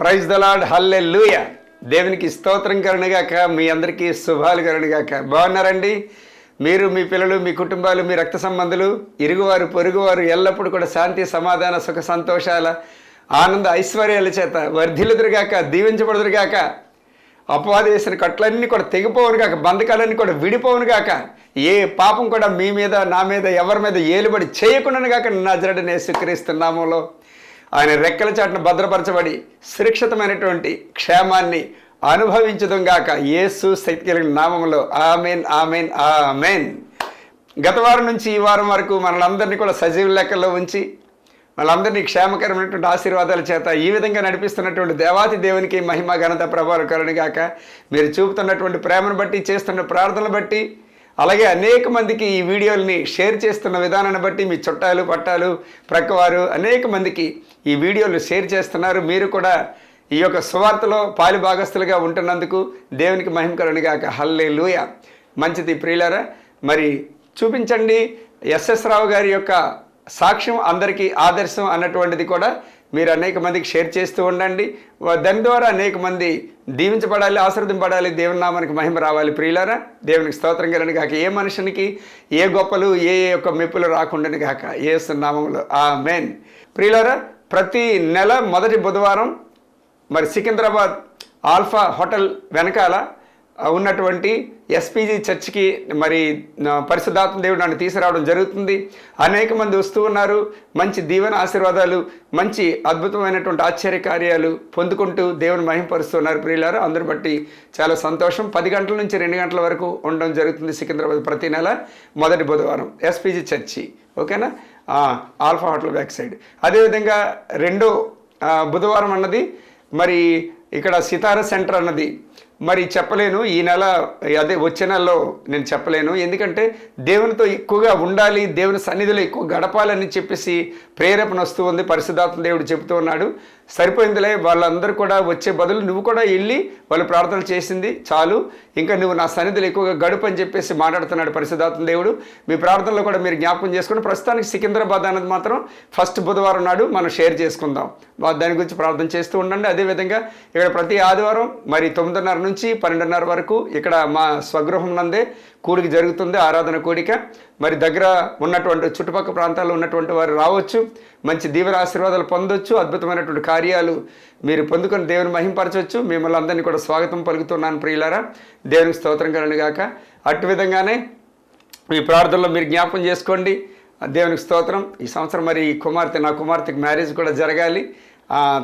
Praise the lord, హల్లెలూయా. దేవునికి స్తోత్రం కలుగుగాక. మీ అందరికీ శుభాలు కలుగుగాక. బాగున్నారండి? మీరు, మీ పిల్లలు, మీ కుటుంబాలు, మీ రక్త సంబంధులు, ఇరుగువారు, పొరుగువారు ఎల్లప్పుడూ కూడా శాంతి, సమాధాన, సుఖ సంతోషాల, ఆనంద ఐశ్వర్యాల చేత వర్ధిల్లుదురుగాక, దీవించబడుదురుగాక. అపవాది వేసిన కట్లన్నీ కూడా తెగిపోవును గాక, బంధకాలన్నీ కూడా విడిపోవును గాక. ఏ పాపం కూడా మీ మీద, నా మీద, ఎవరి మీద ఏలుబడి చేయకుండా గాక. నజరేయుడైన యేసుక్రీస్తు నామములో ఆయన రెక్కల చాటున భద్రపరచబడి సురక్షితమైనటువంటి క్షేమాన్ని అనుభవించడం గాక. యేసు శక్తి కలిగిన నామములో ఆమెన్, ఆమెన్, ఆమెన్. గత వారం నుంచి ఈ వారం వరకు మనలందరినీ కూడా సజీవ లెక్కల్లో ఉంచి వాళ్ళందరినీ క్షేమకరమైనటువంటి ఆశీర్వాదాల చేత ఈ విధంగా నడిపిస్తున్నటువంటి దేవాతి దేవునికి మహిమ, ఘనత, ప్రభావం కలుగుగాక. మీరు చూపుతున్నటువంటి ప్రేమను బట్టి, చేస్తున్న ప్రార్థనలు బట్టి, అలాగే అనేక మందికి ఈ వీడియోల్ని షేర్ చేస్తున్న విధానాన్ని బట్టి, మీ చుట్టాలు, పట్టాలు, ప్రక్కవారు అనేక మందికి ఈ వీడియోలు షేర్ చేస్తున్నారు. మీరు కూడా ఈ యొక్క సువార్తలో పాలి భాగస్తులుగా ఉంటున్నందుకు దేవునికి మహిమ కలుగుగాక. హల్లెలూయా. మంచిది ప్రియులారా. మరి చూపించండి, ఎస్ఎస్ రావు గారి యొక్క సాక్ష్యం అందరికీ ఆదర్శం అన్నటువంటిది కూడా మీరు అనేక మందికి షేర్ చేస్తూ ఉండండి. దాని ద్వారా అనేక మంది దీవించబడాలి, ఆశీర్వదింపబడాలి, దేవుని నామానికి మహిమ రావాలి. ప్రియులారా, దేవునికి స్తోత్రం కలుగును గాక. ఏ మనుషునికి ఏ గొప్పలు, ఏ యొక్క మెప్పులు రాకుండాను గాక యేసు నామములో ఆమేన్. ప్రియులారా, ప్రతి నెల మొదటి బుధవారం మరి సికింద్రాబాద్ ఆల్ఫా హోటల్ వెనకాల ఉన్నటువంటి ఎస్పీజీ చర్చ్కి మరి పరిశుద్ధాత్మ దేవుడు నన్ను తీసుకురావడం జరుగుతుంది. అనేక మంది వస్తూ ఉన్నారు. మంచి దీవెన ఆశీర్వాదాలు, మంచి అద్భుతమైనటువంటి ఆశ్చర్య కార్యాలు పొందుకుంటూ దేవుని మహిమపరుస్తున్నారు. ప్రియులారా, అందరు బట్టి చాలా సంతోషం. 10 గంటల నుంచి 2 గంటల వరకు ఉండడం జరుగుతుంది సికింద్రాబాద్ ప్రతి నెల మొదటి బుధవారం ఎస్పీజీ చర్చి. ఓకేనా? Alpha hotel back side. అదేవిధంగా రెండో బుధవారం అన్నది మరి ఇక్కడ సితారా సెంటర్ అన్నది మరి చెప్పలేను. ఈ నెల, అదే వచ్చే నెలలో నేను చెప్పలేను. ఎందుకంటే దేవునితో ఎక్కువగా ఉండాలి, దేవుని సన్నిధిలో ఎక్కువ గడపాలని చెప్పేసి ప్రేరేపణ వస్తూ ఉంది. పరిశుద్ధాత్మ దేవుడు చెబుతూ ఉన్నాడు. సరిపోయిందిలే, వాళ్ళందరూ కూడా వచ్చే బదులు నువ్వు కూడా వెళ్ళి వాళ్ళు ప్రార్థనలు చేసింది చాలు, ఇంకా నువ్వు నా సన్నిధిలో ఎక్కువగా గడుపు అని చెప్పేసి మాట్లాడుతున్నాడు పరిశుద్ధాత్మ దేవుడు. మీ ప్రార్థనలో కూడా మీరు జ్ఞాపకం చేసుకుని, ప్రస్తుతానికి సికింద్రాబాద్ అన్నది మాత్రం ఫస్ట్ బుధవారం నాడు మనం షేర్ చేసుకుందాం. దాని గురించి ప్రార్థన చేస్తూ ఉండండి. అదేవిధంగా ఇక్కడ ప్రతి ఆదివారం మరి 9:30 నుంచి 12:30 వరకు ఇక్కడ మా స్వగృహం నందే కూడిక జరుగుతుంది, ఆరాధన కూడిక. మరి దగ్గర ఉన్నటువంటి చుట్టుపక్కల ప్రాంతాల్లో ఉన్నటువంటి వారు రావచ్చు, మంచి దీవెన ఆశీర్వాదాలు పొందొచ్చు, అద్భుతమైనటువంటి కార్యాలు మీరు పొందుకొని దేవుని మహింపరచవచ్చు. మిమ్మల్ని అందరినీ కూడా స్వాగతం పలుకుతున్నాను ప్రియులారా. దేవునికి స్తోత్రం కలుగును గాక. అటు విధంగానే మీ ప్రార్థనలో మీరు జ్ఞాపకం చేసుకోండి. దేవునికి స్తోత్రం. ఈ సంవత్సరం మరి నా కుమార్తెకి మ్యారేజ్ కూడా జరగాలి.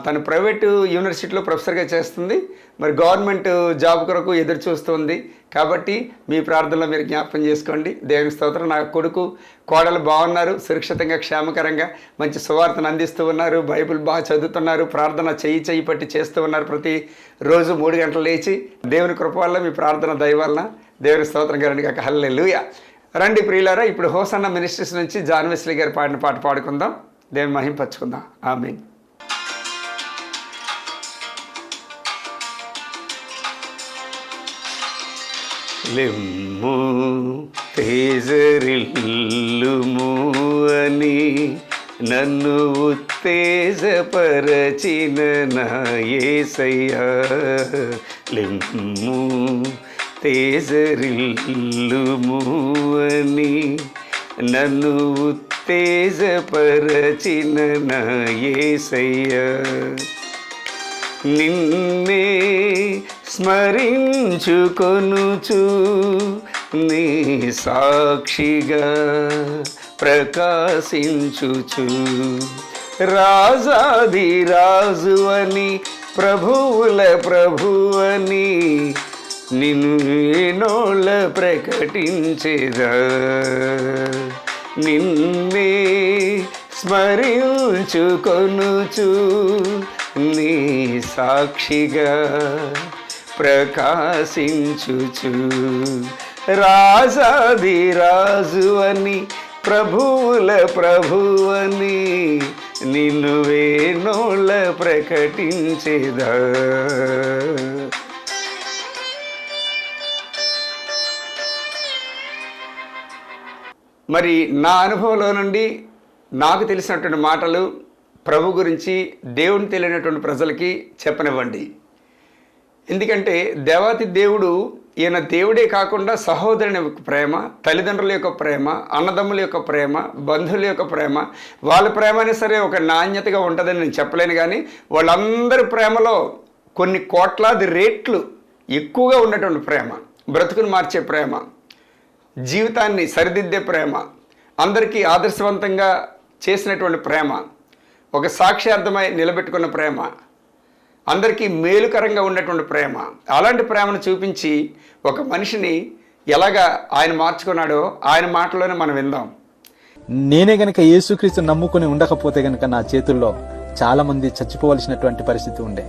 తను ప్రైవేటు యూనివర్సిటీలో ప్రొఫెసర్గా చేస్తుంది. మరి గవర్నమెంట్ జాబ్ కొరకు ఎదురు చూస్తుంది. కాబట్టి మీ ప్రార్థనలో మీరు జ్ఞాపకం చేసుకోండి. దేవుని స్తోత్రం. నా కొడుకు, కోడలు బాగున్నారు, సురక్షితంగా, క్షేమకరంగా మంచి సువార్తను అందిస్తూ ఉన్నారు, బైబిల్ బాగా చదువుతున్నారు, ప్రార్థన చెయ్యి పట్టి చేస్తూ ఉన్నారు. ప్రతి రోజు 3 గంటలు లేచి దేవుని కృప వల్ల, మీ ప్రార్థన దయ వలన దేవుని స్తోత్రం కలుగును గాక. హల్లెలూయా. రండి ప్రియులారా, ఇప్పుడు హోసన్న మినిస్ట్రీస్ నుంచి జాన్ వెస్లీ గారు పాడిన పాట పాడుకుందాం, దేవుని మహింపరచుకుందాం. ఆమేన్. లెమ్ము తేజరిల్లుము అని నన్ను ఉత్తేజపరచిన నా యేసయ్యా. లెమ్ము తేజరిల్లుము అని నన్ను ఉత్తేజపరచిన నా యేసయ్యా. నిన్నే స్మరించుకొనుచు నీ సాక్షిగా ప్రకాశించుచు, రాజాదిరాజు అని, ప్రభువుల ప్రభువని నిన్ను నోళ్ళ ప్రకటించేదా. నిన్నే స్మరించుకొనుచు నీ సాక్షిగా ప్రకాశించుచు, రాజాదిరాజు అని, ప్రభువుల ప్రభువని నిన్ను వేణోళ్ళ ప్రకటించేదా. మరి నా అనుభవంలో నుండి నాకు తెలిసినటువంటి మాటలు ప్రభు గురించి దేవుని తెలియనటువంటి ప్రజలకి చెప్పనివ్వండి. ఎందుకంటే దేవాతి దేవుడు ఈయన దేవుడే కాకుండా సహోదరుని యొక్క ప్రేమ, తల్లిదండ్రుల యొక్క ప్రేమ, అన్నదమ్ముల యొక్క ప్రేమ, బంధువుల యొక్క ప్రేమ, వాళ్ళ ప్రేమ అయినా సరే ఒక నాణ్యతగా ఉంటుందని నేను చెప్పలేను. కానీ వాళ్ళందరి ప్రేమలో కొన్ని కోట్లాది రేట్లు ఎక్కువగా ఉన్నటువంటి ప్రేమ, బ్రతుకుని మార్చే ప్రేమ, జీవితాన్ని సరిదిద్దే ప్రేమ, అందరికీ ఆదర్శవంతంగా చేసినటువంటి ప్రేమ, ఒక సాక్ష్యార్థమై నిలబెట్టుకున్న ప్రేమ, అందరికీ మేలుకరంగా ఉన్నటువంటి ప్రేమ, అలాంటి ప్రేమను చూపించి ఒక మనిషిని ఎలాగా ఆయన మార్చుకున్నాడో ఆయన మాటలోనే మనం విందాం. నేనే గనక యేసుక్రీస్తు నమ్ముకుని ఉండకపోతే గనక నా చేతుల్లో చాలా మంది చచ్చిపోవలసినటువంటి పరిస్థితి ఉండే.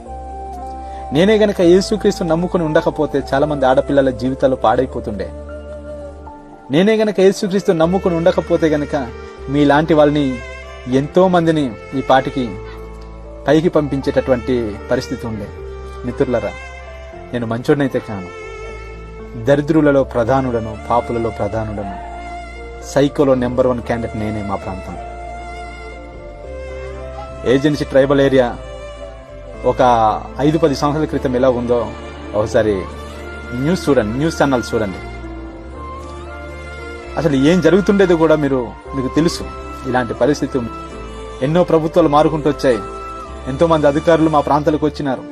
నేనే గనక యేసుక్రీస్తు నమ్ముకుని ఉండకపోతే చాలా మంది ఆడపిల్లల జీవితాలు పాడైపోతుండే. నేనే గనక యేసుక్రీస్తు నమ్ముకుని ఉండకపోతే గనక మీలాంటి వాళ్ళని ఎంతో మందిని ఈ పాటికి పైకి పంపించేటటువంటి పరిస్థితి ఉండే. మిత్రులరా, నేను మంచోడినైతే కాను, దరిద్రులలో ప్రధానుడను, పాపులలో ప్రధానుడను, సైకోలో నెంబర్ 1 క్యాండిడేట్ నేనే. మా ప్రాంతం ఏజెన్సీ ట్రైబల్ ఏరియా ఒక 5-10 సంవత్సరాల క్రితం ఎలా ఉందో ఒకసారి న్యూస్ చూడండి, న్యూస్ ఛానల్ చూడండి. అసలు ఏం జరుగుతుండేదో కూడా మీకు తెలుసు. ఇలాంటి పరిస్థితి ఎన్నో ప్రభుత్వాలు మారుకుంటూ వచ్చాయి. ఎంతోమంది అధికారులు మా ప్రాంతాలకు వచ్చినారు.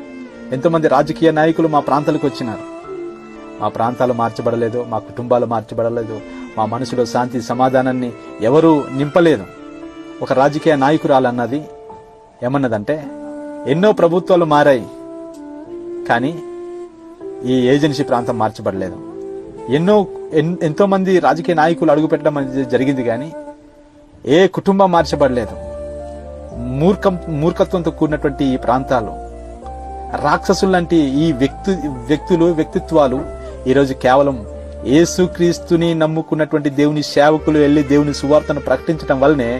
ఎంతోమంది రాజకీయ నాయకులు మా ప్రాంతాలకు వచ్చినారు. మా ప్రాంతాలు మార్చబడలేదు, మా కుటుంబాలు మార్చబడలేదు, మా మనసులో శాంతి సమాధానాన్ని ఎవరూ నింపలేదు. ఒక రాజకీయ నాయకురాలన్నది ఏమన్నదంటే, ఎన్నో ప్రభుత్వాలు మారాయి కానీ ఈ ఏజెన్సీ ప్రాంతం మార్చబడలేదు. ఎంతో మంది రాజకీయ నాయకులు అడుగుపెట్టడం అనేది జరిగింది కానీ ఏ కుటుంబం మార్చబడలేదు. మూర్ఖత్వంతో కూడినటువంటి ఈ ప్రాంతాలు, రాక్షసులు లాంటి ఈ వ్యక్తిత్వాలు ఈరోజు కేవలం యేసుక్రీస్తుని నమ్ముకున్నటువంటి దేవుని సేవకులు వెళ్లి దేవుని సువార్తను ప్రకటించడం వల్లనే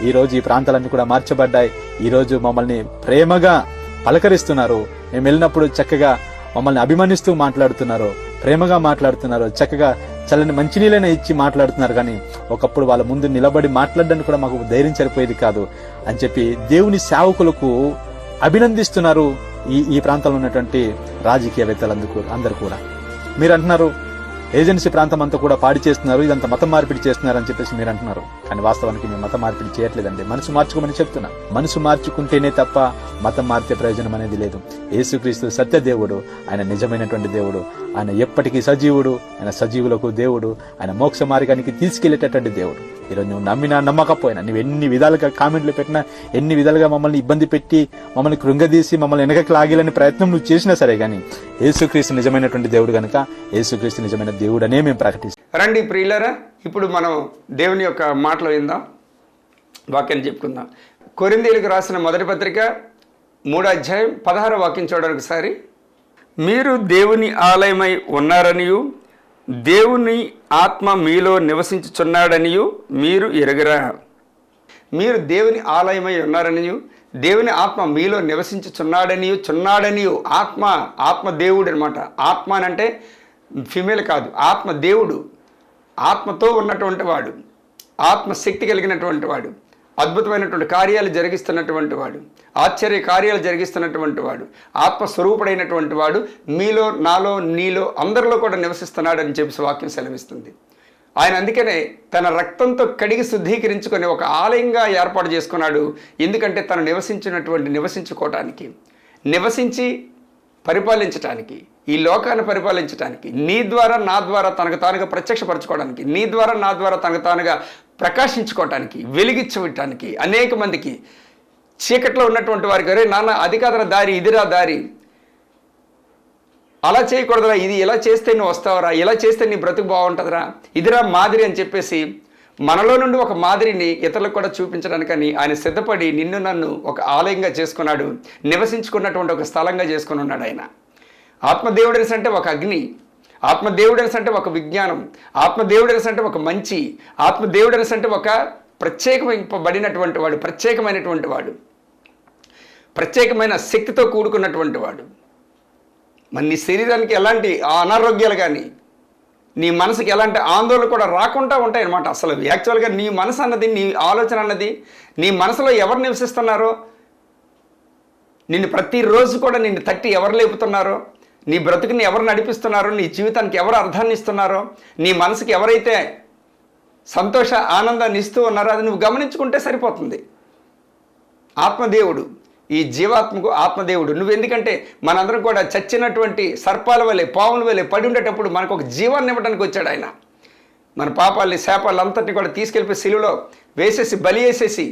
ఈరోజు ఈ ప్రాంతాలన్నీ కూడా మార్చబడ్డాయి. ఈరోజు మమ్మల్ని ప్రేమగా పలకరిస్తున్నారు. మేము వెళ్ళినప్పుడు చక్కగా మమ్మల్ని అభిమానిస్తూ మాట్లాడుతున్నారు, ప్రేమగా మాట్లాడుతున్నారు, చక్కగా చల్లని మంచినీళ్ళైనా ఇచ్చి మాట్లాడుతున్నారు. కానీ ఒకప్పుడు వాళ్ళ ముందు నిలబడి మాట్లాడడానికి కూడా మాకు ధైర్యం సరిపోయేది కాదు అని చెప్పి దేవుని సేవకులకు అభినందిస్తున్నారు ఈ ప్రాంతంలో ఉన్నటువంటి రాజకీయవేత్తలందరూ అందరూ కూడా. మీరు అంటున్నారు ఏజెన్సీ ప్రాంతం అంతా కూడా పాడి చేస్తున్నారు, ఇదంతా మతం మార్పిడి చేస్తున్నారు అని చెప్పేసి మీరు అంటున్నారు. కానీ వాస్తవానికి మేము మతం మార్పిడి చేయట్లేదండి. మనసు మార్చుకోమని చెప్తున్నా. మనసు మార్చుకుంటేనే తప్ప మతం మారితే ప్రయోజనం అనేది లేదు. యేసుక్రీస్తు సత్య దేవుడు, ఆయన నిజమైనటువంటి దేవుడు, ఆయన ఎప్పటికీ సజీవుడు, ఆయన సజీవులకు దేవుడు, ఆయన మోక్ష మార్గానికి తీసుకెళ్లేటటువంటి దేవుడు. ఈరోజు నువ్వు నమ్మినా నమ్మకపోయినా, నువ్వు ఎన్ని విధాలుగా కామెంట్లు పెట్టినా, ఎన్ని విధాలుగా మమ్మల్ని ఇబ్బంది పెట్టి, మమ్మల్ని కృంగదీసి, మమ్మల్ని వెనకకి లాగేలని ప్రయత్నం నువ్వు చేసినా సరే కానీ యేసుక్రీస్తు నిజమైనటువంటి దేవుడు కనుక యేసుక్రీస్తు నిజమైన దేవుడు అనే మేము ప్రకటిస్తాం. రండి ప్రియులారా, ఇప్పుడు మనం దేవుని యొక్క మాటలు విందాం, వాక్యాన్ని చెప్పుకుందాం. కొరింథీయులకు రాసిన మొదటి పత్రిక 3వ అధ్యాయం 16వ వాక్యం చూడండి ఒకసారి. మీరు దేవుని ఆలయమై ఉన్నారనియు దేవుని ఆత్మ మీలో నివసించుచున్నాడనియు మీరు ఎరుగరా. మీరు దేవుని ఆలయమై ఉన్నారనియు దేవుని ఆత్మ మీలో నివసించుచున్నాడనియు ఆత్మ దేవుడు అనమాట. ఆత్మ అంటే ఫిమేల్ కాదు, ఆత్మ దేవుడు, ఆత్మతో ఉన్నటువంటి వాడు, ఆత్మశక్తి కలిగినటువంటి వాడు, అద్భుతమైనటువంటి కార్యాలు జరిగిస్తున్నటువంటి వాడు, ఆశ్చర్య కార్యాలు జరిగిస్తున్నటువంటి వాడు, ఆత్మస్వరూపుడైనటువంటి వాడు మీలో, నాలో, నీలో, అందరిలో కూడా నివసిస్తున్నాడని చెప్పి వాక్యం సెలవిస్తుంది. ఆయన అందుకనే తన రక్తంతో కడిగి శుద్ధీకరించుకొని ఒక ఆలయంగా ఏర్పాటు చేసుకున్నాడు. ఎందుకంటే తను నివసించుకోవటానికి, నివసించి పరిపాలించటానికి, ఈ లోకాన్ని పరిపాలించడానికి, నీ ద్వారా నా ద్వారా తనకు తానుగా ప్రత్యక్షపరచుకోవడానికి, నీ ద్వారా నా ద్వారా తనకు తానుగా ప్రకాశించుకోవటానికి, వెలిగించటానికి, అనేక మందికి చీకట్లో ఉన్నటువంటి వారికి, అరే నాన్న అది కాదరా దారి, ఇదిరా దారి, అలా చేయకూడదురా, ఇది ఇలా చేస్తే నువ్వు వస్తావురా, ఇలా చేస్తే నీ బ్రతుకు బాగుంటుందిరా, ఇదిరా మాదిరి అని చెప్పేసి మనలో నుండి ఒక మాదిరిని ఇతరులకు కూడా చూపించడానికని ఆయన సిద్ధపడి నిన్ను నన్ను ఒక ఆలయంగా చేసుకున్నాడు, నివసించుకున్నటువంటి ఒక స్థలంగా చేసుకుని ఉన్నాడు. ఆయన ఆత్మదేవుడనిస్ అంటే ఒక అగ్ని, ఆత్మదేవుడనిస్ అంటే ఒక విజ్ఞానం, ఆత్మదేవుడనిస్ అంటే ఒక మంచి, ఆత్మదేవుడనిస్ అంటే ఒక ప్రత్యేకమైనటువంటి వాడు, ప్రత్యేకమైనటువంటి వాడు, ప్రత్యేకమైన శక్తితో కూడుకున్నటువంటి వాడు. మరి నీ శరీరానికి ఎలాంటి అనారోగ్యాలు కానీ, నీ మనసుకి ఎలాంటి ఆందోళన కూడా రాకుండా ఉంటాయి అన్నమాట. అసలు యాక్చువల్గా నీ మనసు అన్నది, నీ ఆలోచన అన్నది, నీ మనసులో ఎవరు నివసిస్తున్నారో, నిన్ను ప్రతిరోజు కూడా నిన్ను తట్టి ఎవరు లేపుతున్నారో, నీ బ్రతుకుని ఎవరు నడిపిస్తున్నారో, నీ జీవితానికి ఎవరు అర్థాన్ని ఇస్తున్నారో, నీ మనసుకి ఎవరైతే సంతోష ఆనందాన్ని ఇస్తూ ఉన్నారో అది నువ్వు గమనించుకుంటే సరిపోతుంది. ఆత్మదేవుడు, ఈ జీవాత్మకు ఆత్మదేవుడు. నువ్వు ఎందుకంటే మనందరం కూడా చచ్చినటువంటి సర్పాల వలె, పావుల వలె పడి ఉండేటప్పుడు మనకు ఒక జీవాన్ని ఇవ్వడానికి వచ్చాడు ఆయన. మన పాపాలని, శాపాలు అంతటిని కూడా తీసుకెళ్ళిపోయి శిలువలో వేసేసి, బలి వేసేసి,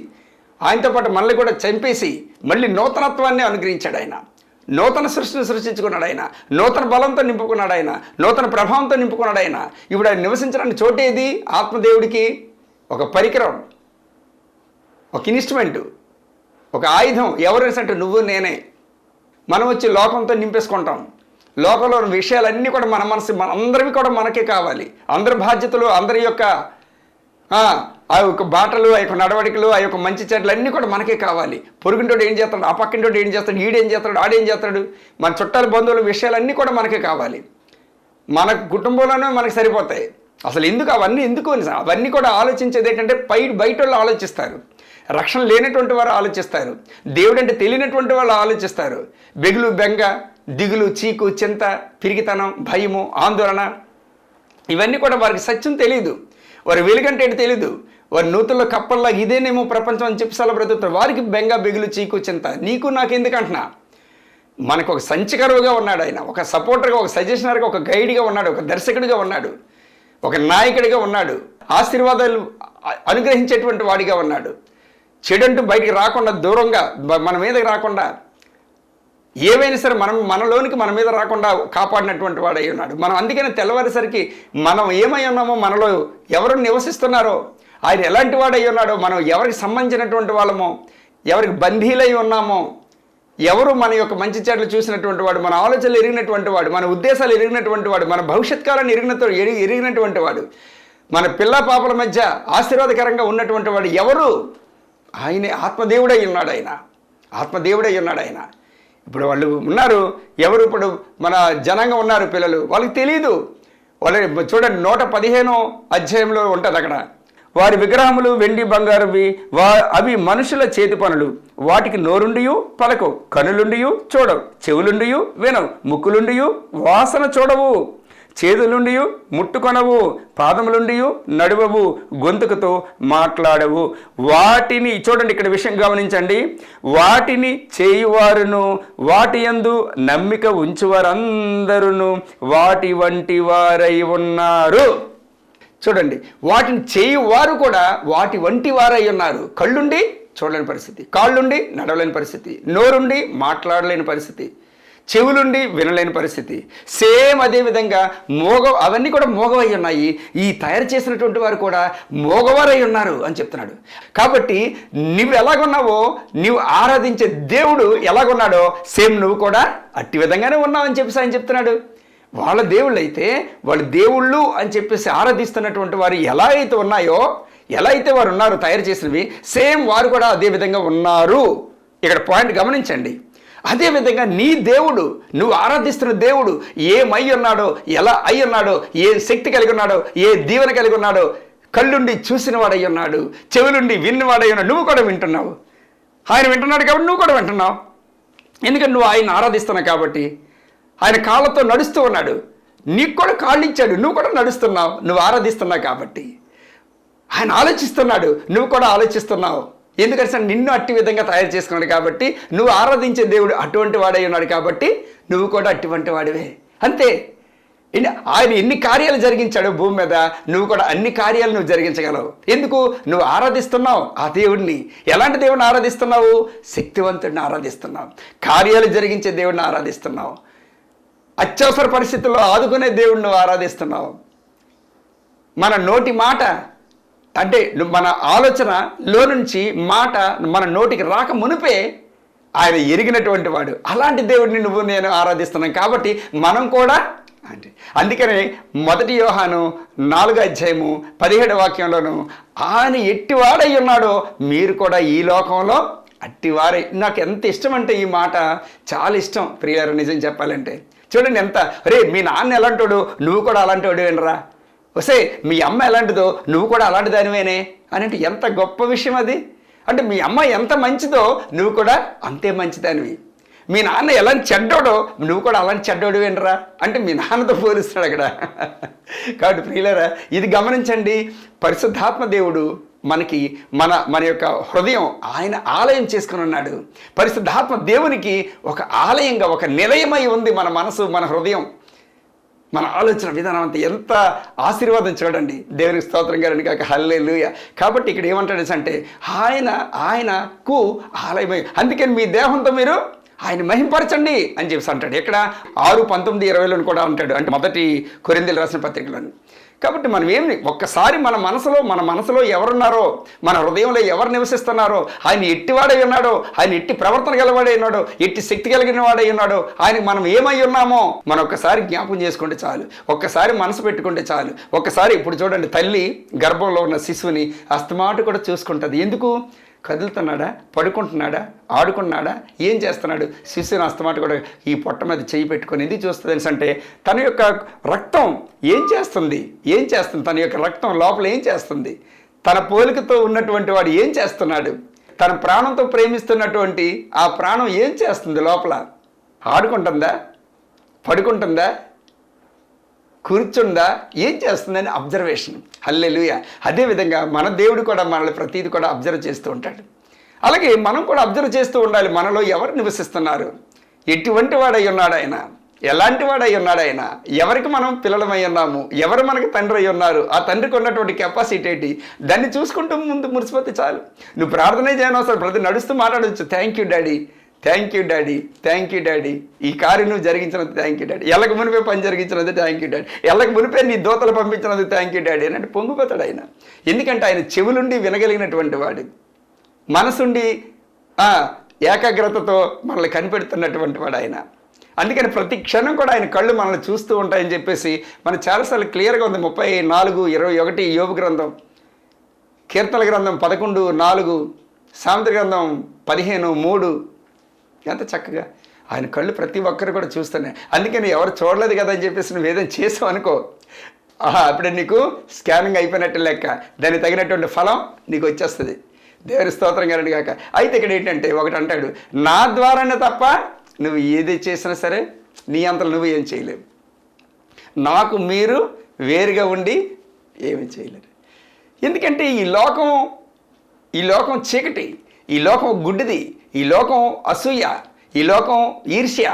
ఆయనతో పాటు మనల్ని కూడా చంపేసి మళ్ళీ నూతనత్వాన్ని అనుగ్రహించాడు ఆయన. నూతన సృష్టిని సృష్టించుకున్నాడు ఆయన. నూతన బలంతో నింపుకున్నాడు ఆయన. నూతన ప్రభావంతో నింపుకున్నాడు ఆయన. ఇప్పుడు ఆయన నివసించడానికి చోటేది? ఆత్మదేవుడికి ఒక పరికరం, ఒక ఇన్స్ట్రుమెంటు, ఒక ఆయుధం. ఎవరైనా అంటే నువ్వు నేనే. మనం వచ్చి లోకంతో నింపేసుకుంటాం. లోకంలో విషయాలన్నీ కూడా మన మనసు, అందరివి కూడా మనకే కావాలి. అందరి బాధ్యతలు, అందరి యొక్క ఆ యొక్క బాటలు, ఆ యొక్క నడవడికలు, ఆ యొక్క మంచి చెడ్డలు అన్నీ కూడా మనకే కావాలి. పొరుగింటోడు ఏం చేస్తాడు, ఆ పక్కింటోడు ఏం చేస్తాడు, ఈడేం చేస్తాడు, ఆడేం చేస్తాడు, మన చుట్టాల బంధువుల విషయాలన్నీ కూడా మనకే కావాలి. మన కుటుంబంలోనే మనకు సరిపోతాయి. అసలు ఎందుకు అవన్నీ ఎందుకు? అవన్నీ కూడా ఆలోచించేది ఏంటంటే బయట వాళ్ళు ఆలోచిస్తారు. రక్షణ లేనటువంటి వారు ఆలోచిస్తారు. దేవుడు అంటే తెలియనటువంటి వాళ్ళు ఆలోచిస్తారు. బెగులు, బెంగ, దిగులు, చీకు, చింత, పిరిగితనం, భయము, ఆందోళన, ఇవన్నీ కూడా వారికి సత్యం తెలియదు. వారి వెలుగంటే ఏంటి తెలీదు. వారి నూతుల్లో కప్పల్లా ఇదేనేమో ప్రపంచం అని చెప్పి సలా బ్రతుకుతారు. వారికి బెంగ, బెగులు, చీకు, చింత. నీకు నాకెందుకంటున్నా? మనకు ఒక సంచికరువుగా ఉన్నాడు ఆయన, ఒక సపోర్టర్గా, ఒక సజెషనర్గా, ఒక గైడ్గా ఉన్నాడు, ఒక దర్శకుడిగా ఉన్నాడు, ఒక నాయకుడిగా ఉన్నాడు, ఆశీర్వాదాలు అనుగ్రహించేటువంటి వాడిగా ఉన్నాడు. చెడంటూ బయటికి రాకుండా, దూరంగా మన మీదకి రాకుండా, ఏవైనా సరే మనలోనికి మన మీద రాకుండా కాపాడినటువంటి వాడు అయి ఉన్నాడు. మనం అందుకనే తెల్లవారేసరికి మనం ఏమై ఉన్నామో, మనలో ఎవరు నివసిస్తున్నారో, ఆయన ఎలాంటి వాడు అయి ఉన్నాడో, మనం ఎవరికి సంబంధించినటువంటి వాళ్ళమో, ఎవరికి బంధీలై ఉన్నామో, ఎవరు మన యొక్క మంచి చెడ్లు చూసినటువంటి వాడు, మన ఆలోచనలు ఎరిగినటువంటి వాడు, మన ఉద్దేశాలు ఎరిగినటువంటి వాడు, మన భవిష్యత్కాలాన్ని ఎరిగినటువంటి వాడు, మన పిల్ల పాపల మధ్య ఆశీర్వాదకరంగా ఉన్నటువంటి వాడు ఎవరు? ఆయనే ఆత్మదేవుడై ఉన్నాడు. ఆయన ఆత్మదేవుడై ఉన్నాడు ఆయన. ఇప్పుడు వాళ్ళు ఉన్నారు, ఎవరు ఇప్పుడు మన జనాంగం ఉన్నారు, పిల్లలు, వాళ్ళకి తెలియదు. వాళ్ళు చూడండి, 115వ అధ్యాయంలో ఉంటుంది అక్కడ, వారి విగ్రహములు వెండి బంగారువి, అవి మనుషుల చేతి పనులు, వాటికి నోరుండియు పలకవు, కనులుండియు చూడవు, చెవులుండియు వినవు, ముక్కులుండియు వాసన చూడవు, చేతులుండియు ముట్టుకొనవు, పాదములుండియు నడువవు, గొంతుకుతో మాట్లాడవు. వాటిని చూడండి, ఇక్కడ విషయం గమనించండి, వాటిని చేయువారును వాటి యందు నమ్మిక ఉంచువారందరూ వాటి వంటి వారై ఉన్నారు. చూడండి, వాటిని చేయువారు కూడా వాటి వంటి వారై ఉన్నారు. కళ్ళుండి చూడలేని పరిస్థితి, కాళ్ళుండి నడవలేని పరిస్థితి, నోరుండి మాట్లాడలేని పరిస్థితి, చెవులుండి వినలేని పరిస్థితి. సేమ్ అదేవిధంగా అవన్నీ కూడా మోగవై ఉన్నాయి. ఈ తయారు చేసినటువంటి వారు కూడా మోగవారై ఉన్నారు అని చెప్తున్నాడు. కాబట్టి నువ్వు ఎలాగున్నావో, నువ్వు ఆరాధించే దేవుడు ఎలాగున్నాడో సేమ్ నువ్వు కూడా అట్టి విధంగానే ఉన్నావు అని చెప్పేసి ఆయన చెప్తున్నాడు. వాళ్ళ దేవుళ్ళు అయితే, వాళ్ళు దేవుళ్ళు అని చెప్పేసి ఆరాధిస్తున్నటువంటి వారు ఎలా అయితే ఉన్నాయో, ఎలా అయితే వారు ఉన్నారు తయారు చేసినవి, సేమ్ వారు కూడా అదే విధంగా ఉన్నారు. ఇక్కడ పాయింట్ గమనించండి. అదేవిధంగా నీ దేవుడు, నువ్వు ఆరాధిస్తున్న దేవుడు ఏమై ఉన్నాడో, ఎలా అయి ఉన్నాడో, ఏ శక్తి కలిగి ఉన్నాడో, ఏ దీవెన కలిగి ఉన్నాడో, కళ్ళుండి చూసిన వాడై ఉన్నాడు, చెవులుండి విన్నవాడై ఉన్నాడు. నువ్వు కూడా వింటున్నావు. ఆయన వింటున్నాడు కాబట్టి నువ్వు కూడా వింటున్నావు. ఎందుకంటే నువ్వు ఆయన ఆరాధిస్తున్నావు కాబట్టి. ఆయన కాళ్ళతో నడుస్తూ ఉన్నాడు, నీకు కూడా కాళ్ళు ఇచ్చాడు, నువ్వు కూడా నడుస్తున్నావు, నువ్వు ఆరాధిస్తున్నావు కాబట్టి. ఆయన ఆలోచిస్తున్నాడు, నువ్వు కూడా ఆలోచిస్తున్నావు. ఎందుకంటే నిన్ను అట్టి విధంగా తయారు చేసుకున్నాడు కాబట్టి, నువ్వు ఆరాధించే దేవుడు అటువంటి వాడై ఉన్నాడు కాబట్టి నువ్వు కూడా అటువంటి వాడివే. అంతే. ఆయన ఎన్ని కార్యాలు జరిగించాడు భూమి మీద, నువ్వు కూడా అన్ని కార్యాలు నువ్వు జరిగించగలవు. ఎందుకు? నువ్వు ఆరాధిస్తున్నావు ఆ దేవుడిని. ఎలాంటి దేవుడిని ఆరాధిస్తున్నావు? శక్తివంతుడిని ఆరాధిస్తున్నావు, కార్యాలు జరిగించే దేవుడిని ఆరాధిస్తున్నావు, అత్యవసర పరిస్థితుల్లో ఆదుకునే దేవుడిని నువ్వు ఆరాధిస్తున్నావు. మన నోటి మాట అంటే మన ఆలోచనలో నుంచి మాట మన నోటికి రాక మునిపే ఆయన ఎరిగినటువంటి వాడు. అలాంటి దేవుడిని నువ్వు నేను ఆరాధిస్తున్నాం కాబట్టి మనం కూడా అంటే, అందుకనే 1 యోహాను 4వ అధ్యాయము 17వ వాక్యంలోను, ఆయన ఎట్టివాడై ఉన్నాడో మీరు కూడా ఈ లోకంలో అట్టివారే. నాకు ఎంత ఇష్టం అంటే ఈ మాట చాలా ఇష్టం ప్రియారు. నిజం చెప్పాలంటే చూడండి ఎంత, రే మీ నాన్న ఎలాంటోడు నువ్వు కూడా అలాంటోడు వినరా, వసే మీ అమ్మ ఎలాంటిదో నువ్వు కూడా అలాంటి దానివేనే అని అంటే ఎంత గొప్ప విషయం అది. అంటే మీ అమ్మ ఎంత మంచిదో నువ్వు కూడా అంతే మంచిదానివి. మీ నాన్న ఎలాంటి చెడ్డోడో నువ్వు కూడా అలాంటి చెడ్డోడు వినరా అంటే మీ నాన్నతో పోలిస్తాడు అక్కడ. కాబట్టి ప్రియులారా, ఇది గమనించండి. పరిశుద్ధాత్మ దేవుడు మనకి మన యొక్క హృదయం ఆయన ఆలయం చేసుకుని ఉన్నాడు. పరిశుద్ధాత్మ దేవునికి ఒక ఆలయంగా, ఒక నిలయమై ఉంది మన మనసు, మన హృదయం, మన ఆలోచన విధానం అంతా. ఎంత ఆశీర్వాదం చూడండి. దేవునికి స్తోత్రం గారని కాక హల్లెలూయా. కాబట్టి ఇక్కడ ఏమంటాడు అంటే ఆయనకు ఆలయమై, అందుకని మీ దేహంతో మీరు ఆయన మహింపరచండి అని చెప్పేసి అంటాడు. ఇక్కడ 6:19-20లో కూడా అంటాడు, అంటే మొదటి కొరింథీయులకు రాసిన పత్రికలోని. కాబట్టి మనం ఏమి ఒక్కసారి మన మనసులో ఎవరున్నారో, మన హృదయంలో ఎవరు నివసిస్తున్నారో, ఆయన ఎట్టివాడై ఉన్నాడో, ఆయన ఎట్టి ప్రవర్తన గలవాడై ఉన్నాడో, ఎట్టి శక్తి కలిగిన వాడై ఉన్నాడో, ఆయనకు మనం ఏమై ఉన్నామో మనం ఒక్కసారి జ్ఞాపకం చేసుకుంటే చాలు, ఒక్కసారి మనసు పెట్టుకుంటే చాలు. ఒక్కసారి ఇప్పుడు చూడండి, తల్లి గర్భంలో ఉన్న శిశువుని అస్తమాటు కూడా చూసుకుంటుంది. ఎందుకు? కదులుతున్నాడా, పడుకుంటున్నాడా, ఆడుకున్నాడా, ఏం చేస్తున్నాడు, శిశువుని అస్తమాట కూడా ఈ పొట్ట మీద చేయి పెట్టుకొని ఎందుకు చూస్తుంది అంటే తన యొక్క రక్తం ఏం చేస్తుంది, తన యొక్క రక్తం లోపల ఏం చేస్తుంది, తన పోలికతో ఉన్నటువంటి వాడు ఏం చేస్తున్నాడు, తన ప్రాణంతో ప్రేమిస్తున్నటువంటి ఆ ప్రాణం ఏం చేస్తుంది లోపల, ఆడుకుంటుందా, పడుకుంటుందా, కూర్చుందా, ఏం చేస్తుందని అబ్జర్వేషన్. హల్లెలూయా. అదేవిధంగా మన దేవుడు కూడా మనల్ని ప్రతీది కూడా అబ్జర్వ్ చేస్తూ ఉంటాడు. అలాగే మనం కూడా అబ్జర్వ్ చేస్తూ ఉండాలి, మనలో ఎవరు నివసిస్తున్నారు, ఎటువంటి వాడై ఉన్నాడు ఆయన, ఎలాంటి వాడై ఉన్నాడు ఆయన, ఎవరికి మనం పిల్లలమై ఉన్నాము, ఎవరు మనకి తండ్రి అయి ఉన్నారు, ఆ తండ్రికి ఉన్నటువంటి కెపాసిటీ ఏంటి, దాన్ని చూసుకుంటూ ముందు మురిసిపోతే చాలు. నువ్వు ప్రార్థనే చేయనవసరం, ప్రతి నడుస్తూ మాట్లాడవచ్చు, thank you daddy, thank you daddy, thank you daddy, ఈ కార్యం నువ్వు జరిగించినందుకు థ్యాంక్ యూ డాడీ, ఎల్లకి మునిపే పని జరిగించినందుకు థ్యాంక్ యూ డాడీ, ఎల్లకి మునిపే నీ దోతలు పంపించినందుకు థ్యాంక్ యూ డాడీ అని అంటే పొంగిపోతాడు ఆయన. ఎందుకంటే ఆయన చెవులుండి వినగలిగినటువంటి వాడు, మనసుండి ఏకాగ్రతతో మనల్ని కనిపెడుతున్నటువంటి వాడు ఆయన. అందుకని ప్రతి క్షణం కూడా ఆయన కళ్ళు మనల్ని చూస్తూ ఉంటాయని చెప్పేసి మనం చాలాసార్లు క్లియర్గా ఉంది. 34:21 యోబు గ్రంథం, కీర్తనల గ్రంథం 11:4, సామెతల గ్రంథం 15:3, ఎంత చక్కగా ఆయన కళ్ళు ప్రతి ఒక్కరు కూడా చూస్తున్నాయి. అందుకని ఎవరు చూడలేదు కదా అని చెప్పేసి నువ్వు ఏదైనా చేసావు అనుకో, అప్పుడే నీకు స్కానింగ్ అయిపోయినట్టు లెక్క, దానికి తగినటువంటి ఫలం నీకు వచ్చేస్తుంది. దేవుని స్తోత్రం గారండి కాక. అయితే ఇక్కడ ఏంటంటే ఒకటి అంటాడు, నా ద్వారానే తప్ప నువ్వు ఏది చేసినా సరే నీ అంతలో నువ్వు ఏం చేయలేవు, నాకు మీరు వేరుగా ఉండి ఏమి చేయలేరు. ఎందుకంటే ఈ లోకం చీకటి, ఈ లోకం గుడ్డిది, ఈ లోకం అసూయ, ఈ లోకం ఈర్ష్య,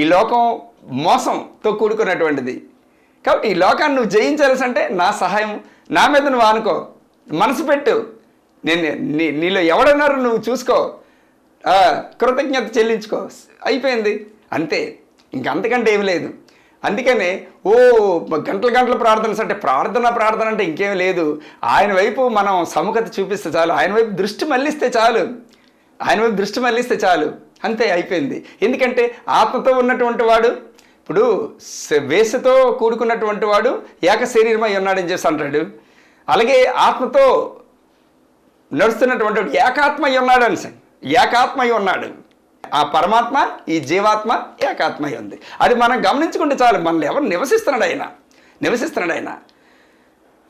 ఈ లోకం మోసంతో కూడుకున్నటువంటిది. కాబట్టి ఈ లోకాన్ని నువ్వు జయించాల్సి అంటే నా సహాయం నా మీద నువ్వు అనుకో, మనసు పెట్టు, నీలో ఎవడన్నారు నువ్వు చూసుకో, కృతజ్ఞత చెల్లించుకో, అయిపోయింది అంతే, ఇంకంతకంటే ఏమి లేదు. అందుకనే గంటల ప్రార్థన అంటే ప్రార్థన అంటే ఇంకేం లేదు. ఆయన వైపు మనం సముఖత చూపిస్తే చాలు, ఆయన వైపు దృష్టి మళ్ళిస్తే చాలు, అంతే, అయిపోయింది. ఎందుకంటే ఆత్మతో ఉన్నటువంటి వాడు, ఇప్పుడు వేసతో కూడుకున్నటువంటి వాడు ఏక శరీరమై ఉన్నాడని చేసి అంటాడు. అలాగే ఆత్మతో నడుస్తున్నటువంటి వాడు ఏకాత్మై ఉన్నాడు అని, ఏకాత్మై ఉన్నాడు. ఆ పరమాత్మ, ఈ జీవాత్మ ఏకాత్మై ఉంది. అది మనం గమనించుకుంటే చాలు. మనల్ని ఎవరు నివసిస్తున్నాడు ఆయన.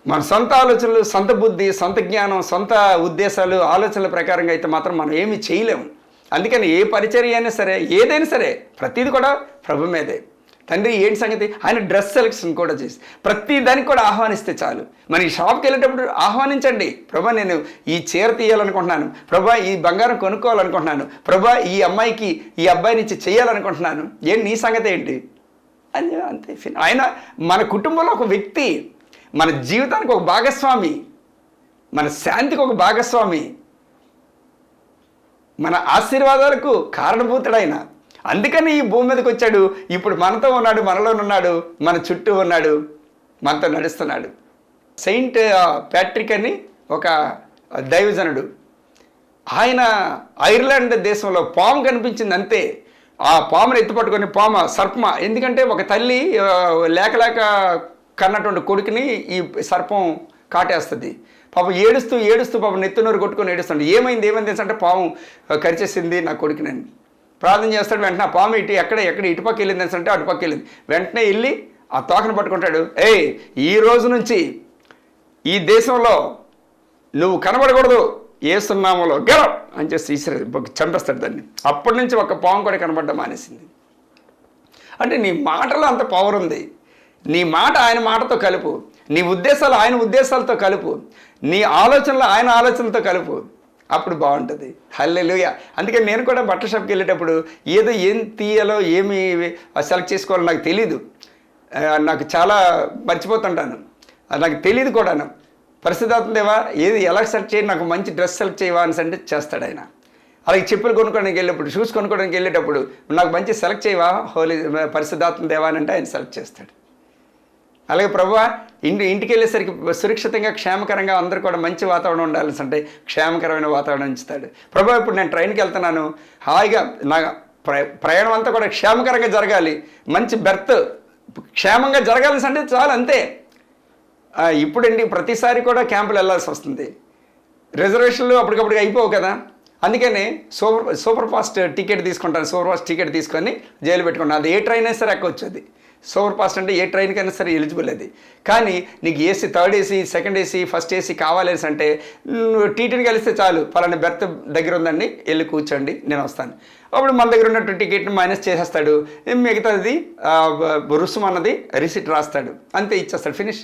మన సొంత ఆలోచనలు, సొంత బుద్ధి, సొంత జ్ఞానం, సొంత ఉద్దేశాలు, ఆలోచనల ప్రకారంగా అయితే మాత్రం మనం ఏమీ చేయలేము. అందుకని ఏ పరిచర్య అయినా సరే, ఏదైనా సరే, ప్రతిది కూడా ప్రభు మీదే. తండ్రి ఏంటి సంగతి, ఆయన డ్రెస్ సెలెక్షన్ కూడా చేసి ప్రతి దానికి కూడా ఆహ్వానిస్తే చాలు. మన ఈ షాప్కి వెళ్ళేటప్పుడు ఆహ్వానించండి, ప్రభా నేను ఈ చీర తీయాలనుకుంటున్నాను, ప్రభా ఈ బంగారం కొనుక్కోవాలనుకుంటున్నాను, ప్రభా ఈ అమ్మాయికి ఈ అబ్బాయిని ఇచ్చి చేయాలనుకుంటున్నాను, ఏంటి నీ సంగతి ఏంటి అని, అంతే. ఆయన మన కుటుంబంలో ఒక వ్యక్తి, మన జీవితానికి ఒక భాగస్వామి, మన శాంతికి ఒక భాగస్వామి, మన ఆశీర్వాదాలకు కారణభూతుడైన. అందుకని ఈ భూమి మీదకి వచ్చాడు. ఇప్పుడు మనతో ఉన్నాడు, మనలోనున్నాడు, మన చుట్టూ ఉన్నాడు, మనతో నడుస్తున్నాడు. సెయింట్ ప్యాట్రిక్ అని ఒక దైవజనుడు, ఆయన ఐర్లాండ్ దేశంలో పాము కనిపించింది అంతే, ఆ పామును ఎత్తుపట్టుకొని సర్పమ, ఎందుకంటే ఒక తల్లి లేక కన్నటువంటి కొడుకుని ఈ సర్పం కాటేస్తుంది. పాపం ఏడుస్తూ పాపం నెత్తునూరు కొట్టుకొని ఏడుస్తాడు. ఏమైంది అంటే పాము కరిచేసింది నా కొడుకునని. ప్రార్థన చేస్తాడు. వెంటనే ఆ పాము ఎక్కడ ఇటుపక్క వెళ్ళింది అంటే అటుపక్క వెళ్ళింది. వెంటనే వెళ్ళి ఆ తోకను పట్టుకుంటాడు. ఈ రోజు నుంచి ఈ దేశంలో నువ్వు కనబడకూడదు, యేసు నామములో గెలవ్ అని చేసి చంపేస్తాడు దాన్ని. అప్పటి నుంచి ఒక పాము కూడా కనబడడం మానేసింది. అంటే నీ మాటలో అంత పవర్ ఉంది. నీ మాట ఆయన మాటతో కలుపు, నీ ఉద్దేశాలు ఆయన ఉద్దేశాలతో కలుపు, నీ ఆలోచనలు ఆయన ఆలోచనలతో కలుపు, అప్పుడు బాగుంటుంది. హల్లెలూయా. అందుకే నేను కూడా బట్టల షాప్కి వెళ్ళేటప్పుడు ఏం తీయాలో ఏమి సెలెక్ట్ చేసుకోవాలో నాకు తెలీదు. నాకు చాలా మర్చిపోతుంటాను, నాకు తెలియదు కూడాను. పరిశుద్ధాత్మ దేవా ఎలా సెలెక్ట్ చేయి, నాకు మంచి డ్రెస్ సెలెక్ట్ చేయవా అని అంటే చేస్తాడు ఆయన. అలాగే చెప్పులు కొనుక్కోవడానికి వెళ్ళేటప్పుడు, షూస్ కొనుక్కోవడానికి వెళ్ళేటప్పుడు నాకు మంచి సెలెక్ట్ చేయవా హోలీ పరిశుద్ధాత్మ దేవా అని అంటే ఆయన సెలెక్ట్ చేస్తాడు. అలాగే ప్రభువా ఇంటికి వెళ్ళేసరికి సురక్షితంగా క్షేమకరంగా అందరూ కూడా మంచి వాతావరణం ఉండాల్సి అంటే క్షేమకరమైన వాతావరణం ఉంచుతాడు. ప్రభువా ఇప్పుడు నేను ట్రైన్కి వెళ్తున్నాను, హాయిగా నా ప్రయాణం అంతా కూడా క్షేమకరంగా జరగాలి, మంచి బెర్త్ క్షేమంగా జరగాల్సి అంటే చాలు, అంతే. ఇప్పుడండి ప్రతిసారి కూడా క్యాంపులు వెళ్ళాల్సి వస్తుంది, రిజర్వేషన్లు అప్పటికప్పుడు అయిపోవు కదా. అందుకని సూపర్ ఫాస్ట్ టికెట్ తీసుకుంటాను. సూపర్ ఫాస్ట్ టికెట్ తీసుకొని జైలు పెట్టుకుంటాను. అది ఏ ట్రైన్ అయినా సరే ఎక్కొచ్చు. అది సూపర్ ఫాస్ట్ అంటే ఏ ట్రైన్కైనా సరే ఎలిజిబుల్ అది. కానీ నీకు AC, third AC, second AC, first AC కావాలి అంటే నువ్వు టీటీని కలిస్తే చాలు, పలానా బెర్త్ దగ్గర ఉందండి, వెళ్ళి కూర్చోండి, నేను వస్తాను. అప్పుడు మన దగ్గర ఉన్నటువంటి టికెట్ని మైనస్ చేసేస్తాడు, మిగతాది రుసుము అన్నది రిసిట్ రాస్తాడు, అంతే, ఇచ్చేస్తాడు, ఫినిష్.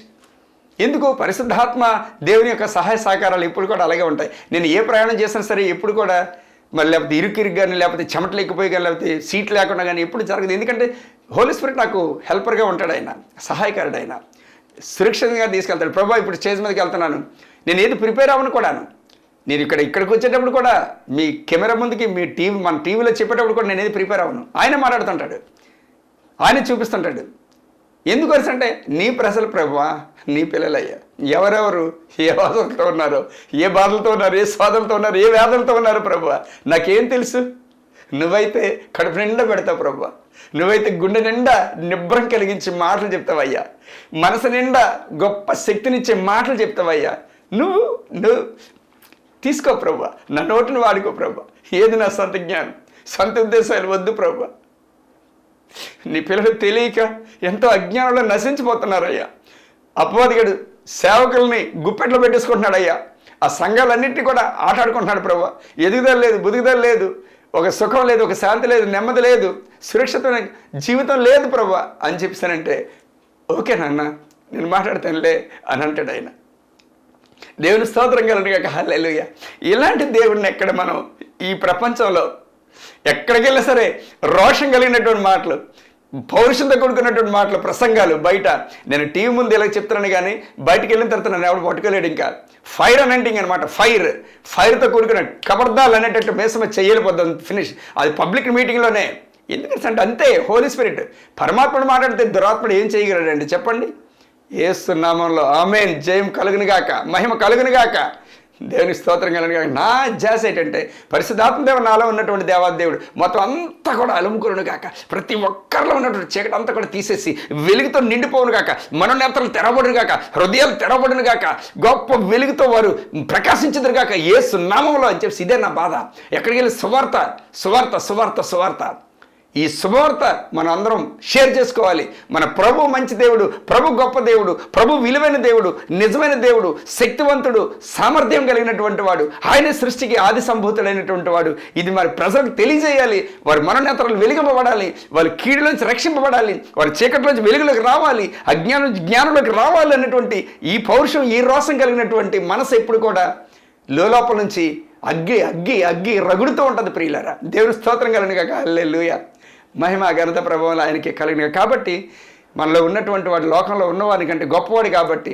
ఎందుకు? పరిశుద్ధాత్మ దేవుని యొక్క సహాయ సహకారాలు ఎప్పుడు కూడా అలాగే ఉంటాయి. నేను ఏ ప్రయాణం చేసినా సరే ఎప్పుడు కూడా మరి లేకపోతే ఇరుకిరుగు కానీ, లేకపోతే చెమటలు ఎక్కిపోయి కానీ, లేకపోతే సీట్ లేకుండా కానీ ఎప్పుడు జరగదు. ఎందుకంటే హోలీ స్పిరిట్ నాకు హెల్పర్గా ఉంటాడు, ఆయన సహాయకారుడు, ఆయన సురక్షితంగా తీసుకెళ్తాడు. ప్రభా ఇప్పుడు స్టేజ్ మీదకి వెళ్తున్నాను, నేను ఏది ప్రిపేర్ అవ్వను కూడాను. నేను ఇక్కడికి వచ్చేటప్పుడు కూడా మీ కెమెరా ముందుకి మన టీవీలో చెప్పేటప్పుడు కూడా నేను ఏది ప్రిపేర్ అవ్వను. ఆయన మాట్లాడుతుంటాడు, ఆయన చూపిస్తుంటాడు. ఎందుకు అంటే నీ ప్రజలు ప్రభువా, నీ పిల్లలయ్యా, ఎవరెవరు ఏ బాధలతో ఉన్నారో, ఏ బాధలతో ఉన్నారు, ఏ స్వాదలతో ఉన్నారు, ఏ వేదనతో ఉన్నారు ప్రభువా, నాకేం తెలుసు? నువ్వైతే కడుపు నిండా పెడతావు ప్రభువా, నువ్వైతే గుండె నిండా నిబ్రం కలిగించే మాటలు చెప్తావయ్యా, మనసు నిండా గొప్ప శక్తినిచ్చే మాటలు చెప్తావయ్యా. నువ్వు తీసుకో ప్రభువా, నా నోటిని వాడుకో ప్రభువా. ఏది నా సొంత జ్ఞానం, సొంత ఉద్దేశాలు వద్దు ప్రభువా. నీ పిల్లలు తెలియక ఎంతో అజ్ఞానంలో నశించిపోతున్నారయ్యా. అపవాదిగాడు సేవకుల్ని గుప్పెట్లో పెట్టేసుకుంటున్నాడయ్యా. ఆ సంఘాలన్నింటినీ కూడా ఆటాడుకుంటున్నాడు ప్రభువా. ఎదుగుదల లేదు, బుదుగుదల లేదు, ఒక సుఖం లేదు, ఒక శాంతి లేదు, నెమ్మది లేదు, సురక్షితమైన జీవితం లేదు ప్రభువా అని చెప్పానంటే, ఓకే నాన్న నేను మాట్లాడతానులే అని అంటాడు ఆయన. దేవుని స్తోత్రం కలుగుగాక. హల్లెలూయా. ఇలాంటి దేవుడిని ఎక్కడ మనం ఈ ప్రపంచంలో ఎక్కడికి వెళ్ళినా సరే రోషం కలిగినటువంటి మాటలు, పౌరుషంతో కూడుకున్నటువంటి మాటలు, ప్రసంగాలు బయట, నేను టీవీ ముందు ఇలా చెప్తున్నాను కానీ బయటకు వెళ్ళిన తర్వాత నన్ను ఎవడు పట్టుకోలేడు. ఇంకా ఫైర్ అని అంటే అనమాట, ఫైర్తో కూడుకున్న కబర్దాలు అనేటట్టు మేసమ చేయలేకపోద్దాం, ఫినిష్. అది పబ్లిక్ మీటింగ్లోనే. ఎందుకంటే అంతే హోలీ స్పిరిట్. పరమాత్ముడు మాట్లాడితే దురాత్ముడు ఏం చేయగలడండి చెప్పండి? యేసు నామములో ఆమేన్. జయం కలుగునుగాక, మహిమ కలుగునుగాక, దేవుని స్తోత్రం కలుగునుగాక. నా ధ్యాస ఏంటంటే పరిశుద్ధాత్మ దేవుడు నాలో ఉన్నటువంటి దేవాదేవుడు మొత్తం అంతా కూడా అలుముకును గాక, ప్రతి ఒక్కరిలో ఉన్నటువంటి చీకటి అంతా కూడా తీసేసి వెలుగుతో నిండిపోవును గాక, మనోనేత్రాలు తెరవబడును గాక, హృదయాలు తెరవబడును గాక, గొప్ప వెలుగుతో వారు ప్రకాశించుదురు గాక యేసు నామములో అని చెప్పి. ఇదే నా బాధ. ఎక్కడికి వెళ్ళి సువార్త ఈ శుభవార్త మనం అందరం షేర్ చేసుకోవాలి. మన ప్రభు మంచి దేవుడు, ప్రభు గొప్ప దేవుడు, ప్రభు విలువైన దేవుడు, నిజమైన దేవుడు, శక్తివంతుడు, సామర్థ్యం కలిగినటువంటి వాడు, ఆయన సృష్టికి ఆది సంభూతుడైనటువంటి వాడు. ఇది మరి ప్రజలకు తెలియజేయాలి. వారి మనోనేత్రాలు వెలిగింపబడాలి, వారి కీడులోంచి రక్షింపబడాలి, వారి చీకటిలోంచి వెలుగులోకి రావాలి, జ్ఞానంలోకి రావాలి అన్నటువంటి ఈ పౌరుషం, ఈ రోషం కలిగినటువంటి మనసు ఎప్పుడు కూడా లోపల నుంచి అగ్గి రగుడుతూ ఉంటుంది. ప్రియులారా, దేవుని స్తోత్రం కలుగునుగాక. హల్లెలూయా. మహిమ ఘనత ప్రభావం ఆయనకి కలిగిన. కాబట్టి మనలో ఉన్నటువంటి వాడు లోకంలో ఉన్నవాడికంటే గొప్పవాడు. కాబట్టి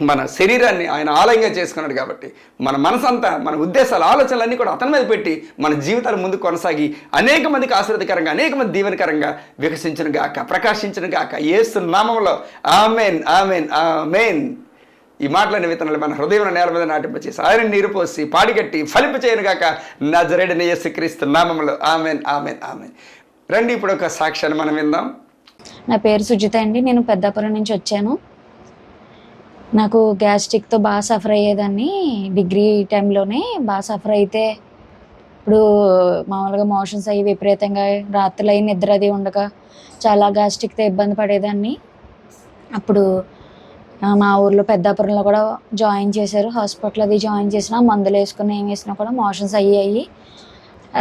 మన శరీరాన్ని ఆయన ఆలయంగా చేసుకున్నాడు. కాబట్టి మన మనసంతా, మన ఉద్దేశాలు, ఆలోచనలన్నీ కూడా అతని మీద పెట్టి మన జీవితాలు ముందు కొనసాగి అనేక మందికి ఆశీర్వదకరంగా, అనేక మంది దీవెనకరంగా వికసించును గాక, ప్రకాశించును గాక యేసు నామములో. ఆమేన్, ఆమేన్, ఆమేన్. ఈ మాటలైన విత్తనాలు మన హృదయం నేల మీద నాటింపచేసి ఆయన నీరు పోసి పాడిగట్టి ఫలింప చేయను గాక నజరేయుడైన యేసుక్రీస్తు నామములో. ఆమేన్, ఆమేన్, ఆమేన్. రండి ఇప్పుడు ఒక సాక్ష్యాన్ని మనం విందాం. నా పేరు సుజిత అండి. నేను పెద్దాపురం నుంచి వచ్చాను. నాకు గ్యాస్ట్రిక్తో బాగా సఫర్ అయ్యేదాన్ని. డిగ్రీ టైంలోనే బాగా సఫర్ అయితే ఇప్పుడు మామూలుగా మోషన్స్ అయ్యి విపరీతంగా రాత్రులు అయ్యి నిద్ర అది ఉండక చాలా గ్యాస్ట్రిక్తో ఇబ్బంది పడేదాన్ని. అప్పుడు మా ఊర్లో పెద్దాపురంలో కూడా జాయిన్ చేశారు. హాస్పిటల్ అది జాయిన్ చేసినా మందులు వేసుకుని ఏం వేసినా కూడా మోషన్స్ అయ్యి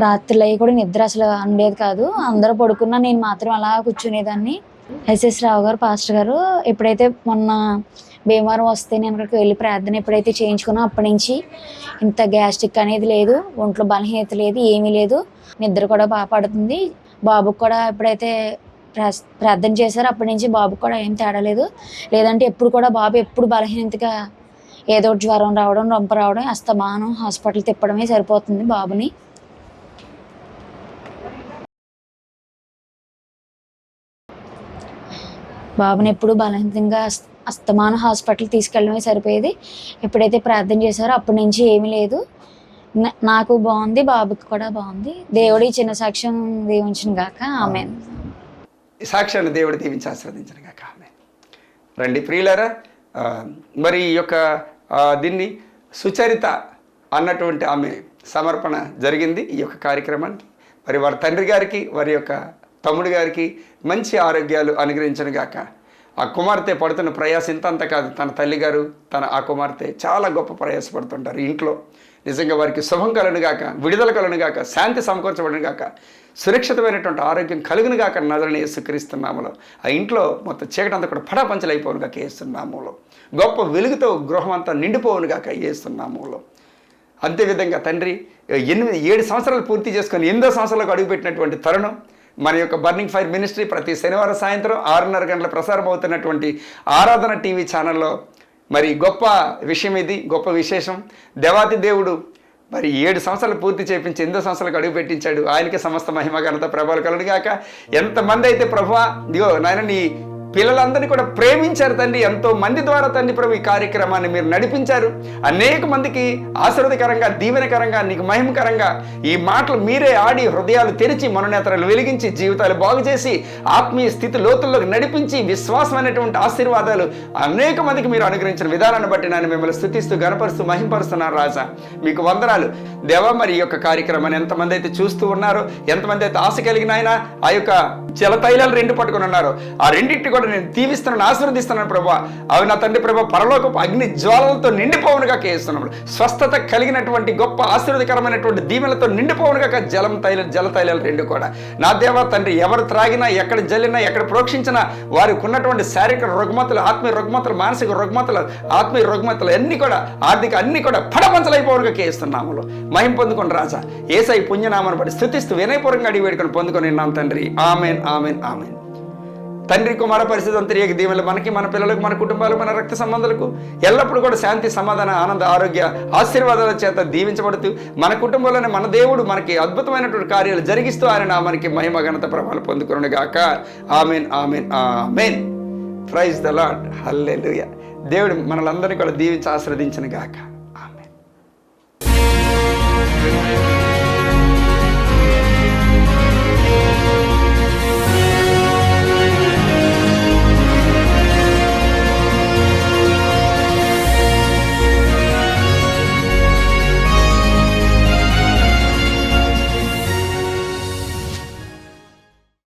రాత్రులు అయ్యి కూడా నిద్ర అసలు ఉండేది కాదు. అందరూ పడుకున్నా నేను మాత్రం అలా కూర్చునేదాన్ని. ఎస్ఎస్ రావు గారు పాస్టర్ గారు ఎప్పుడైతే మొన్న భీమవరం వస్తే నేను అక్కడికి వెళ్ళి ప్రార్థన ఎప్పుడైతే చేయించుకున్నా అప్పటి నుంచి ఇంత గ్యాస్ట్రిక్ అనేది లేదు, ఒంట్లో బలహీనత లేదు, ఏమీ లేదు. నిద్ర కూడా బాగా పడుతుంది. బాబుకు కూడా ఎప్పుడైతే ప్రార్థన చేశారో అప్పటి నుంచి బాబుకు కూడా ఏం తేడా లేదు. లేదంటే ఎప్పుడు కూడా బాబు ఎప్పుడు బలహీనతగా ఏదో జ్వరం రావడం, రొంప రావడం, అస్తమానం హాస్పిటల్ తిప్పడమే సరిపోతుంది బాబుని. బాబుని ఎప్పుడు బలహీనంగా అస్తమానం హాస్పిటల్ తీసుకెళ్ళడమే సరిపోయేది. ఎప్పుడైతే ప్రార్థన చేశారో అప్పటి నుంచి ఏమీ లేదు. నాకు బాగుంది, బాబుకి కూడా బాగుంది. దేవుడి చిన్న సాక్ష్యం దీవించును గాక. ఆమేన్. ఈ సాక్ష్యాన్ని దేవుడు దీవించి ఆశీర్వదించును గాక. ఆమేన్. రండి ప్రియులారా, మరి ఈ యొక్క దీన్ని సుచరిత అన్నటువంటి ఆమె సమర్పణ జరిగింది ఈ యొక్క కార్యక్రమానికి. మరి వారి తండ్రి గారికి, వారి యొక్క తమ్ముడు గారికి మంచి ఆరోగ్యాలు అనుగ్రహించను గాక. ఆ కుమార్తె పడుతున్న ప్రయాసం ఇంతంత కాదు, తన తల్లిగారు ఆ కుమార్తె చాలా గొప్ప ప్రయాసపడుతుంటారు ఇంట్లో. నిజంగా వారికి శుభం కలుగును గాక, విడుదల కలుగును గాక, శాంతి సమకూర్చబడును గాక, సురక్షితమైనటువంటి ఆరోగ్యం కలుగును గాక నజరేయుడైన యేసుక్రీస్తు నామములో. ఆ ఇంట్లో మొత్తం చీకటంతా కూడా పటాపంచలైపోవును గాక యేసు నామములో. గొప్ప వెలుగుతో గృహం అంతా నిండిపోవును గాక యేసు నామములో. అంతేవిధంగా తండ్రి 7 సంవత్సరాలు పూర్తి చేసుకొని 8వ సంవత్సరాలకు అడుగుపెట్టినటువంటి తరుణం మన యొక్క బర్నింగ్ ఫైర్ మినిస్ట్రీ ప్రతి శనివారం సాయంత్రం 6:30 గంటల ప్రసారం అవుతున్నటువంటి ఆరాధన టీవీ ఛానల్లో మరి గొప్ప విషయం ఇది, గొప్ప విశేషం. దేవాతి దేవుడు మరి 7 సంవత్సరాలు పూర్తి చేయించి 8వ సంవత్సరాలకు అడుగు పెట్టించాడు. ఆయనకి సమస్త మహిమ ఘనత ప్రభావాలు కలుగును గాక. ఎంతమంది అయితే ప్రభువా ఇదిగో నాయన నీ పిల్లలందరినీ కూడా ప్రేమించారు తండ్రి, ఎంతో మంది ద్వారా తండ్రి ప్రభు ఈ కార్యక్రమాన్ని మీరు నడిపించారు. అనేక మందికి ఆశీర్వదకరంగా, దీవెనకరంగా, నీకు మహిమకరంగా ఈ మాటలు మీరే ఆడి హృదయాలు తెరిచి, మనోనేతరాలు వెలిగించి, జీవితాలు బాగు చేసి, ఆత్మీయ స్థితి లోతుల్లోకి నడిపించి, విశ్వాసమైనటువంటి ఆశీర్వాదాలు అనేక మందికి మీరు అనుగ్రహించిన విధానాన్ని బట్టి నేను మిమ్మల్ని స్తుతిస్తూ గణపరుస్తూ మహింపరుస్తున్నాను రాజా. మీకు వందనాలు దేవా. మరి ఈ యొక్క కార్యక్రమాన్ని ఎంతమంది అయితే చూస్తూ ఉన్నారో, ఎంతమంది అయితే ఆశ కలిగిన ఆయన ఆ యొక్క జల తైలాలు 2 పట్టుకుని ఉన్నారో, ఆ రెండింటి కూడా నేను దీవిస్తున్నాను, ఆశీర్వదిస్తున్నాను ప్రభా. అవి నా తండ్రి ప్రభా పరలోకపు అగ్ని జ్వాలలతో నిండిపోవునుగా కేస్తున్నాడు. స్వస్థత కలిగినటువంటి గొప్ప ఆశీర్వదకరమైనటువంటి దీవెనలతో నిండిపోవునుగా జల తైలాలు 2 కూడా నా దేవా తండ్రి. ఎవరు త్రాగినా, ఎక్కడ జల్లినా, ఎక్కడ ప్రోక్షించినా వారికి ఉన్నటువంటి శారీరక రుగ్మతలు, ఆత్మీయ రుగ్మతలు, మానసిక రుగ్మతలు, ఆత్మీయ రుగ్మతలు అన్ని కూడా, ఆర్థిక అన్ని కూడా పడపంచలైపోవునుగా కేస్తున్నాములో. మహిం పొందుకొని రాజా యేసయ్య పుణ్యనామాన్ని బట్టి స్తుతిస్తూ వినయపూర్వకంగా అడిగి వేడుకొని పొందుకొని ఉన్నాం తండ్రి. Amen, amen, amen. తండ్రి కుమార పరిస్థితి అంతర్యాగ దీవెనలు మనకి, మన పిల్లలకు, మన కుటుంబాలకు, మన రక్త సంబంధాలకు ఎల్లప్పుడూ కూడా శాంతి, సమాధాన, ఆనంద, ఆరోగ్య ఆశీర్వాదాల చేత దీవించబడుతూ మన కుటుంబంలోనే మన దేవుడు మనకి అద్భుతమైనటువంటి కార్యాలు జరిగిస్తూ ఆయన నామానికి మహిమ ఘనత ప్రభావాలు పొందుకును గాక. Amen, amen, amen. Praise the lord. Hallelujah. దేవుడు మనలందరినీ కూడా దీవించి ఆశీర్వదించును గాక.